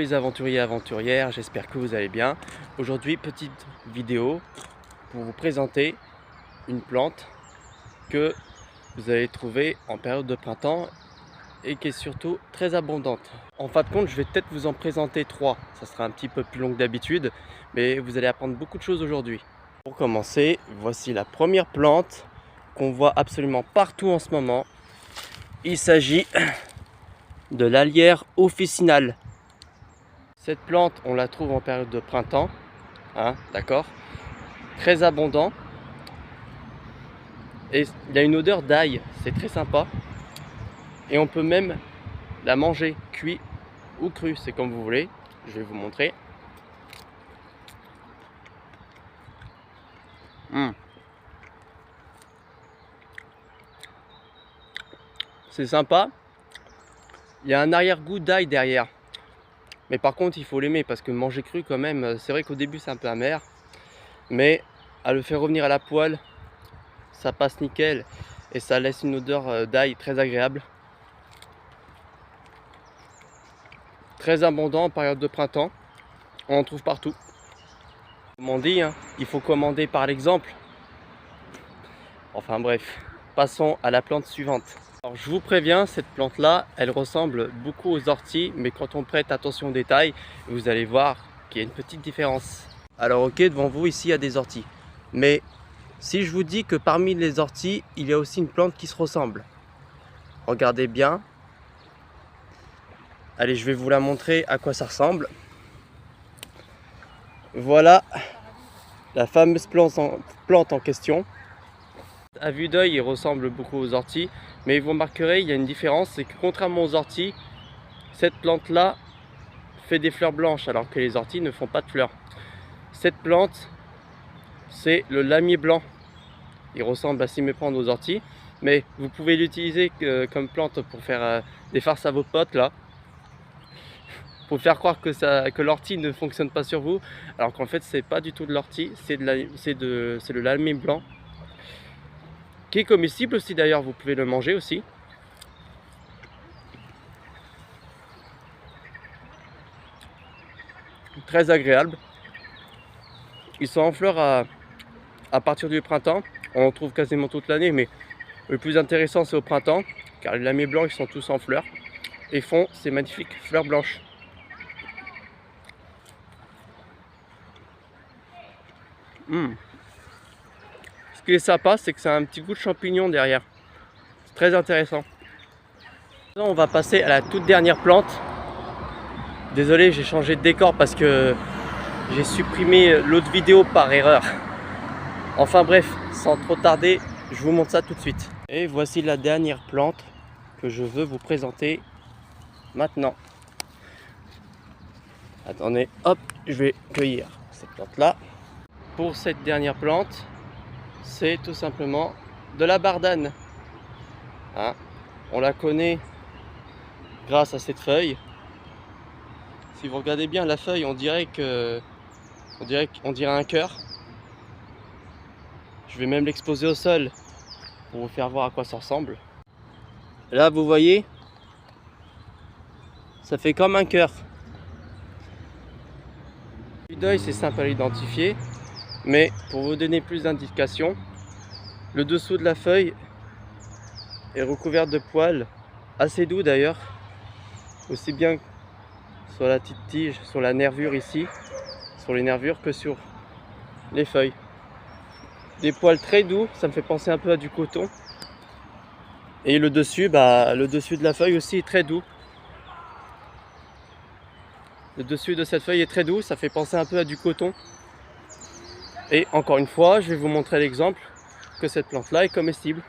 les aventuriers et aventurières, j'espère que vous allez bien. Aujourd'hui, petite vidéo pour vous présenter une plante que vous allez trouver en période de printemps et qui est surtout très abondante. En fin de compte, je vais peut-être vous en présenter 3. Ça sera un petit peu plus long que d'habitude, mais vous allez apprendre beaucoup de choses aujourd'hui. Pour commencer, voici la première plante qu'on voit absolument partout en ce moment. Il s'agit de l'Alière officinale. Cette plante, on la trouve en période de printemps, d'accord, très abondant. Et il a une odeur d'ail, c'est très sympa. Et on peut même la manger cuit ou cru, c'est comme vous voulez. Je vais vous montrer. C'est sympa. Il y a un arrière-goût d'ail derrière. Mais par contre, il faut l'aimer parce que manger cru quand même, c'est vrai qu'au début c'est un peu amer. Mais à le faire revenir à la poêle, ça passe nickel. Et ça laisse une odeur d'ail très agréable. Très abondant en période de printemps. On en trouve partout. Comme on dit, il faut commander par l'exemple. Enfin bref, passons à la plante suivante. Alors, je vous préviens, cette plante là, elle ressemble beaucoup aux orties, mais quand on prête attention aux détails, vous allez voir qu'il y a une petite différence. Alors ok, devant vous ici il y a des orties, mais si je vous dis que parmi les orties, il y a aussi une plante qui se ressemble, regardez bien. Allez, je vais vous la montrer à quoi ça ressemble. Voilà la fameuse plante en question. À vue d'œil, il ressemble beaucoup aux orties, mais vous remarquerez, il y a une différence, c'est que contrairement aux orties, cette plante-là fait des fleurs blanches, alors que les orties ne font pas de fleurs. Cette plante, c'est le lamier blanc. Il ressemble à s'y méprendre aux orties, mais vous pouvez l'utiliser comme plante pour faire des farces à vos potes, là. Pour faire croire que l'ortie ne fonctionne pas sur vous, alors qu'en fait, c'est pas du tout de l'ortie, c'est le lamier blanc. Qui est comestible aussi d'ailleurs, vous pouvez le manger aussi. Très agréable. Ils sont en fleurs à partir du printemps. On en trouve quasiment toute l'année, mais le plus intéressant c'est au printemps, car les lamiers blancs ils sont tous en fleurs et font ces magnifiques fleurs blanches. Ce qui est sympa, c'est que ça a un petit goût de champignon derrière. C'est très intéressant. On va passer à la toute dernière plante. Désolé, j'ai changé de décor parce que j'ai supprimé l'autre vidéo par erreur. Enfin bref, sans trop tarder, je vous montre ça tout de suite. Et voici la dernière plante que je veux vous présenter maintenant. Attendez, hop, je vais cueillir cette plante là. Pour cette dernière plante, c'est tout simplement de la bardane. On la connaît grâce à cette feuille. Si vous regardez bien la feuille, on dirait un cœur. Je vais même l'exposer au sol pour vous faire voir à quoi ça ressemble. Là, vous voyez, ça fait comme un cœur. Vue d'œil, c'est simple à l'identifier, mais pour vous donner plus d'indications, le dessous de la feuille est recouvert de poils assez doux d'ailleurs, aussi bien sur la petite tige, sur la nervure ici, sur les nervures, que sur les feuilles. Des poils très doux, ça me fait penser un peu à du coton. Et le dessus de la feuille aussi est très doux. Le dessus de cette feuille est très doux, ça fait penser un peu à du coton. Et encore une fois, je vais vous montrer l'exemple que cette plante là est comestible.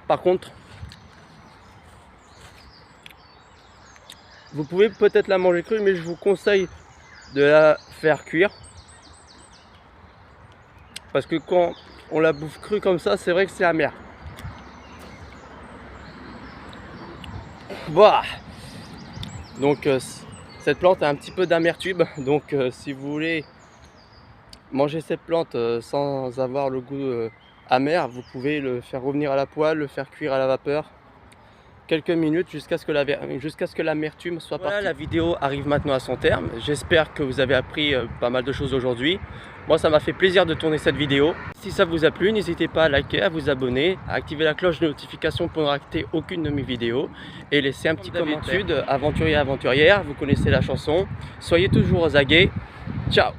Par contre, vous pouvez peut-être la manger crue, mais je vous conseille de la faire cuire. Parce que quand on la bouffe crue comme ça, c'est vrai que c'est amer. Bah. Donc cette plante a un petit peu d'amertume. Donc si vous voulez manger cette plante sans avoir le goût amer, vous pouvez le faire revenir à la poêle, le faire cuire à la vapeur quelques minutes jusqu'à ce que l'amertume soit partie. Voilà, la vidéo arrive maintenant à son terme. J'espère que vous avez appris pas mal de choses aujourd'hui. Moi, ça m'a fait plaisir de tourner cette vidéo. Si ça vous a plu, n'hésitez pas à liker, à vous abonner, à activer la cloche de notification pour ne rater aucune de mes vidéos et laisser un petit commentaire. Aventurier, aventurière, vous connaissez la chanson. Soyez toujours aux aguets. Ciao!